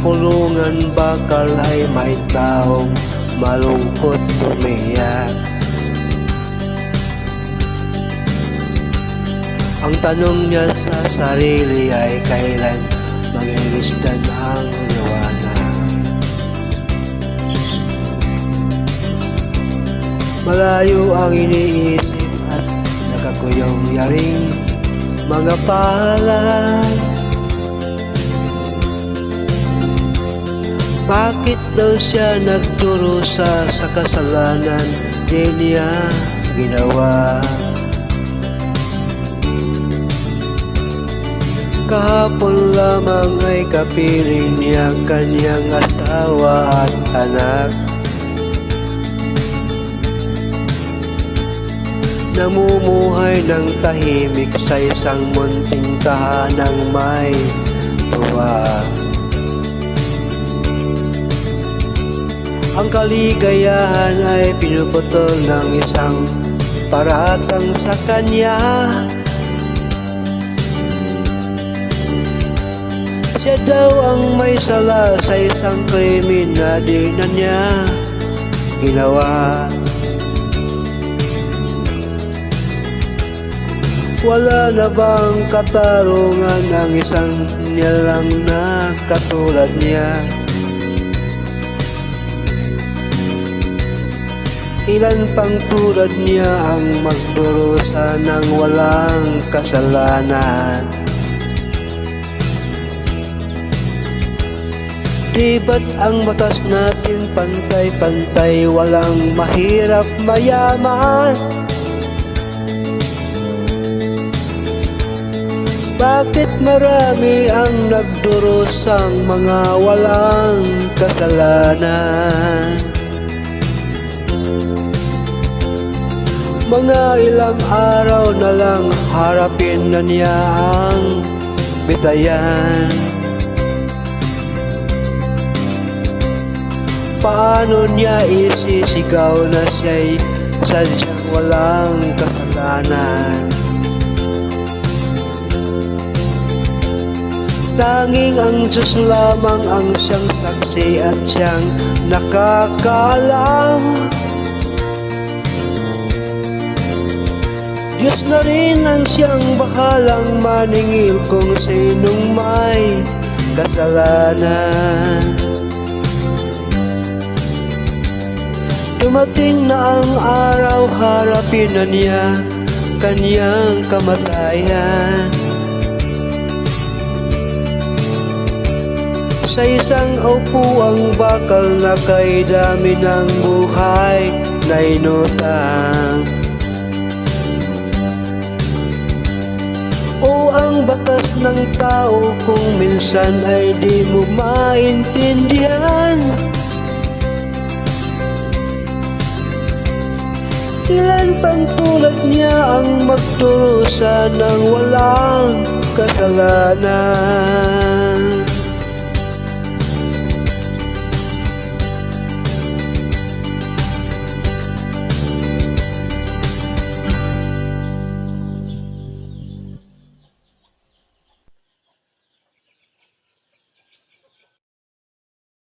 kulungan bakal ay may taong malungkot umiyak. Ang tanong niya sa sarili ay kailan magigistan ang liwanag. Malayo ang iniisip at nakakuyong yaring mga palad. Bakit daw siya nagdurusa sa kasalanan di niya ginawa? Kahapon lamang ay kapiling niya kanyang asawa at anak. Namumuhay ng tahimik sa isang munting tahanang may tuwa. Ang kaligayahan ay pinuputol ng isang paratang sa kanya. Siya daw ang may sala sa isang krimen na di na niya ginawa. Wala na bang katarungan ang isang nilalang na katulad niya? Ilan pang tulad niya ang magdurusa ng walang kasalanan? Di ba't ang batas natin pantay-pantay, walang mahirap mayaman? Bakit marami ang nagdurusang mga walang kasalanan? Mga ilang araw na lang harapin na niya ang bitayan. Paano niya isisigaw na siya'y sadyang walang kasalanan? Tanging ang Diyos lamang ang siyang saksi at siyang nakakaalam. Diyos na rin ang siyang bahalang maningil kung sinong may kasalanan. Dumating na ang araw, harapin na niya kanyang kamatayan. Sa isang upuang bakal na kay dami ng buhay na inutang. O ang batas ng tao kung minsan ay di mo maintindihan. Ilan pang tulad niya ang magdurusa ng walang kasalanan?